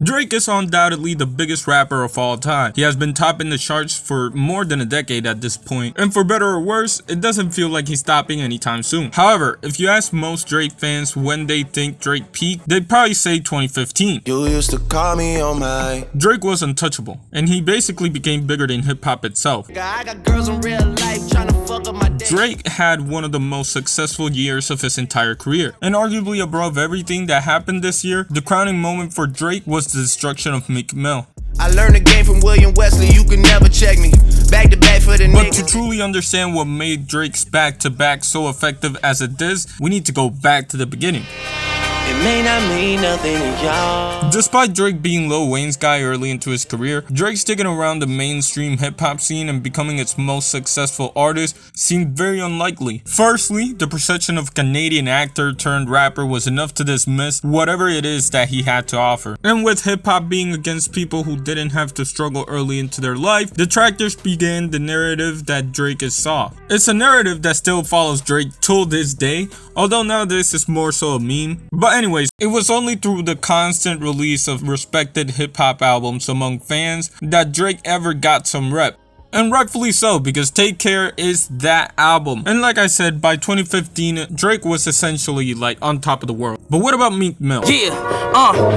Drake is undoubtedly the biggest rapper of all time. He has been topping the charts for more than a decade at this point, and for better or worse, it doesn't feel like he's stopping anytime soon. However, if you ask most Drake fans when they think Drake peaked, they'd probably say 2015. You used to call me on my... Drake was untouchable, and he basically became bigger than hip-hop itself. I got girls in real life trying to fuck up my day. Drake had one of the most successful years of his entire career, and arguably above everything that happened this year, the crowning moment for Drake was the destruction of Meek Mill. I learned the game from William Wesley, you can never check me. Back to back for the But niggas. to truly understand what made Drake's back-to-back so effective as it is, we need to go back to the beginning. It may not mean nothing to y'all. Despite Drake being Lil Wayne's guy early into his career, Drake sticking around the mainstream hip-hop scene and becoming its most successful artist seemed very unlikely. Firstly, the perception of Canadian actor turned rapper was enough to dismiss whatever it is that he had to offer. And with hip-hop being against people who didn't have to struggle early into their life, detractors began the narrative that Drake is soft. It's a narrative that still follows Drake till this day, although now this is more so a meme. But anyways, it was only through the constant release of respected hip-hop albums among fans that Drake ever got some rep. And rightfully so, because Take Care is that album. And like I said, by 2015, Drake was essentially like on top of the world. But what about Meek Mill? Yeah,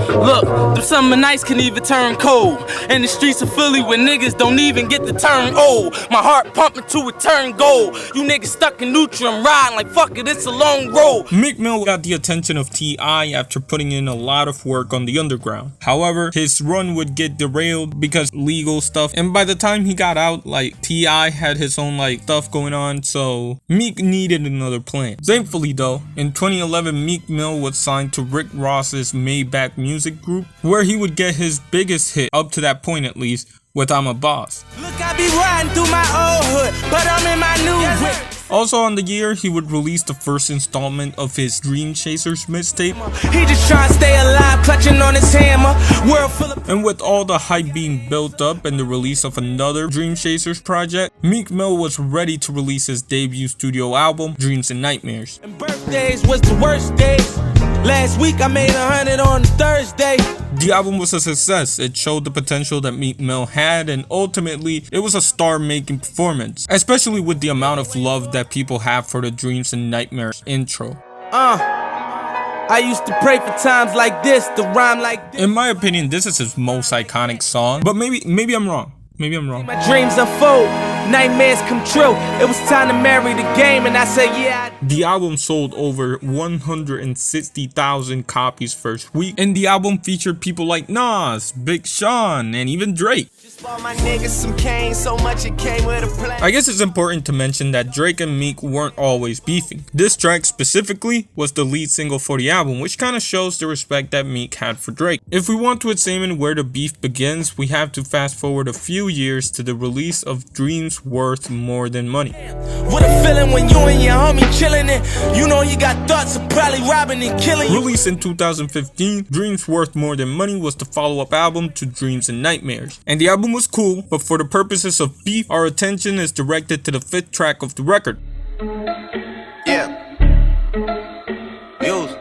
look, the summer nights can even turn cold. In the streets of Philly where niggas don't even get to turn old. My heart pumping to a turn gold. You niggas stuck in neutral and riding like fuck it, it's a long road. Meek Mill got the attention of T.I. after putting in a lot of work on the underground. However, his run would get derailed because legal stuff, and by the time he got out, like T.I. had his own like stuff going on, so Meek needed another plan. Thankfully though, in 2011 Meek Mill was signed to Rick Ross's Maybach Music Group, where he would get his biggest hit, up to that point at least, with I'm a Boss. Look, I be riding through my old hood, but I'm in my new whip. Also on the year, he would release the first installment of his Dream Chasers mixtape. He just trying to stay alive, clutching on his hammer. World full of... And with all the hype being built up and the release of another Dream Chasers project, Meek Mill was ready to release his debut studio album, Dreams and Nightmares. And birthdays was the worst days. Last week I made 100 on Thursday. The album was a success. It showed the potential that Meek Mill had, and ultimately, it was a star-making performance, especially with the amount of love that people have for the Dreams and Nightmares intro. I used to pray for times like this, to rhyme like this. In my opinion, this is his most iconic song, but maybe I'm wrong. Maybe I'm wrong. My dreams unfold, nightmares come true. It was time to marry the game, and I said, yeah. The album sold over 160,000 copies first week, and the album featured people like Nas, Big Sean, and even Drake. My niggas some cane, so much it came with a plan. I guess it's important to mention that Drake and Meek weren't always beefing. This track specifically was the lead single for the album, which kind of shows the respect that Meek had for Drake. If we want to examine where the beef begins, we have to fast forward a few years to the release of Dreams Worth More Than Money. What a feeling when you and your homie chilling it. You know you got thoughts of probably robbing and killing you. Released in 2015, Dreams Worth More Than Money was the follow-up album to Dreams and Nightmares. And the album was cool, but for the purposes of beef, our attention is directed to the 5th track of the record. Yeah. Views.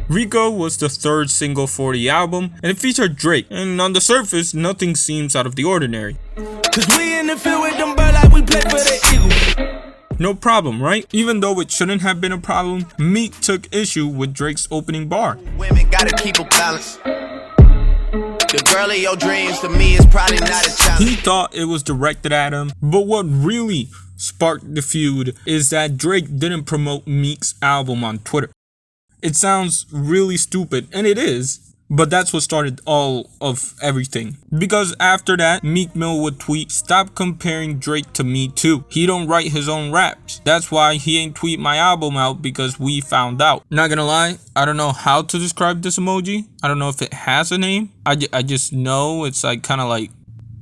Rico was the 3rd single for the album, and it featured Drake, and on the surface, nothing seems out of the ordinary. Cause we in the field with them bird like we play for the Eagles. No problem, right? Even though it shouldn't have been a problem, Meek took issue with Drake's opening bar. Women gotta keep a balance. The girl of your dreams to me is probably not a challenge. He thought it was directed at him, but what really sparked the feud is that Drake didn't promote Meek's album on Twitter. It sounds really stupid, and it is, but that's what started all of everything. Because after that, Meek Mill would tweet, "Stop comparing Drake to me too. He don't write his own raps. That's why he ain't tweet my album out, because we found out." Not gonna lie, I don't know how to describe this emoji. I don't know if it has a name. I just know it's like kind of like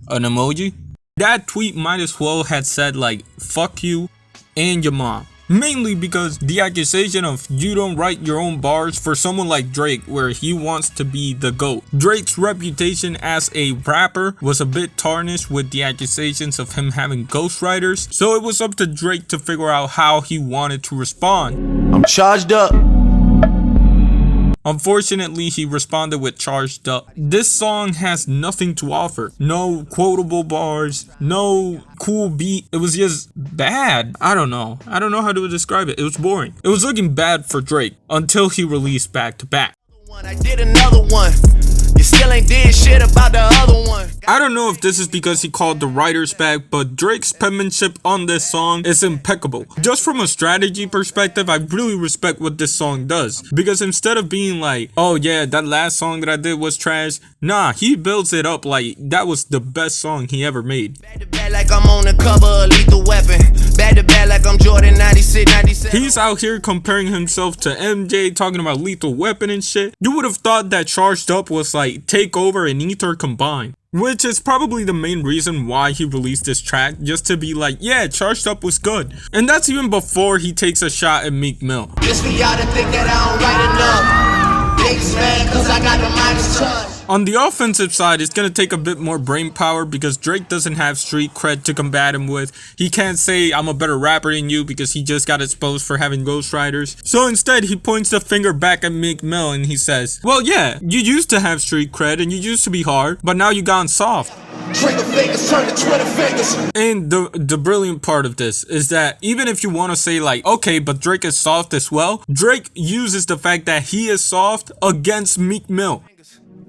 an emoji. That tweet might as well had said like, "Fuck you and your mom." Mainly because the accusation of you don't write your own bars for someone like Drake, where he wants to be the GOAT. Drake's reputation as a rapper was a bit tarnished with the accusations of him having ghostwriters, so it was up to Drake to figure out how he wanted to respond. I'm charged up. Unfortunately, he responded with Charged Up. This song has nothing to offer. No quotable bars, no cool beat. It was just bad. I don't know how to describe it. It was boring. It was looking bad for Drake until he released Back to Back. I did another one. You still ain't did shit about the other one. I don't know if this is because he called the writers back, but Drake's penmanship on this song is impeccable. Just from a strategy perspective, I really respect what this song does. Because instead of being like, oh yeah, that last song that I did was trash, nah, he builds it up like that was the best song he ever made. Back to back like I'm on the cover of Lethal Weapon. Back to back like I'm Jordan 96, 97. He's out here comparing himself to MJ, talking about Lethal Weapon and shit. You would have thought that Charged Up was like Takeover and Ether combined. Which is probably the main reason why he released this track, just to be like, yeah, Charged Up was good. And that's even before he takes a shot at Meek Mill. Just for y'all to think that I don't write enough. Niggas mad cause I got the minus touch. On the offensive side, it's going to take a bit more brain power because Drake doesn't have street cred to combat him with. He can't say, I'm a better rapper than you because he just got exposed for having ghostwriters. So instead, he points the finger back at Meek Mill and he says, well, yeah, you used to have street cred and you used to be hard, but now you gone soft. Trigger fingers turn to Twitter fingers. And the brilliant part of this is that even if you want to say like, okay, but Drake is soft as well, Drake uses the fact that he is soft against Meek Mill.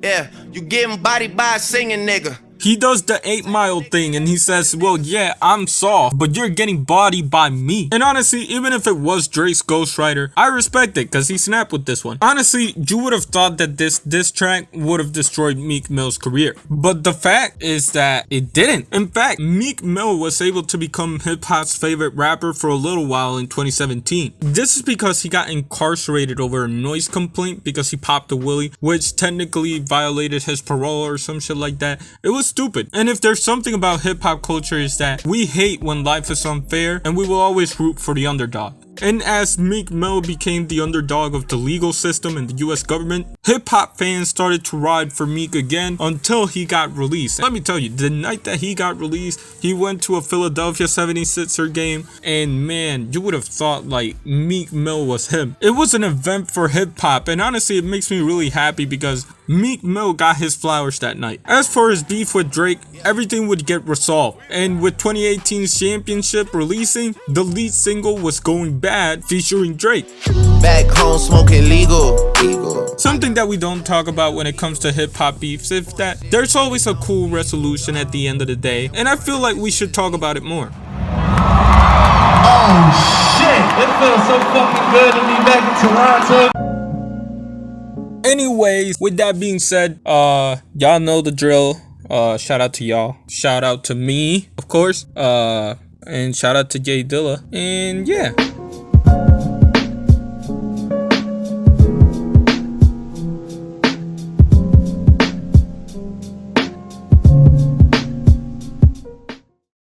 Yeah, you getting bodied by a singing nigga. He does the 8 Mile thing and he says, well, yeah, I'm soft, but you're getting bodied by me. And honestly, even if it was Drake's ghostwriter, I respect it because he snapped with this one. Honestly, you would have thought that this track would have destroyed Meek Mill's career. But the fact is that it didn't. In fact, Meek Mill was able to become hip-hop's favorite rapper for a little while in 2017. This is because he got incarcerated over a noise complaint because he popped a willy, which technically violated his parole or some shit like that. It was stupid. And if there's something about hip-hop culture is that we hate when life is unfair and we will always root for the underdog. And as Meek Mill became the underdog of the legal system and the US government, hip-hop fans started to ride for Meek again until he got released. Let me tell you, the night that he got released, he went to a Philadelphia 76er game and man, you would have thought like Meek Mill was him. It was an event for hip-hop and honestly it makes me really happy because Meek Mill got his flowers that night. As for his beef with Drake, everything would get resolved. And with 2018's championship releasing, the lead single was Going Bad featuring Drake. Back home smoking legal. Something that we don't talk about when it comes to hip-hop beefs is that there's always a cool resolution at the end of the day. And I feel like we should talk about it more. Oh shit! It feels so fucking good to be back in Toronto. Anyways, with that being said, y'all know the drill. Shout out to y'all. Shout out to me, of course. And shout out to Jay Dilla. And yeah.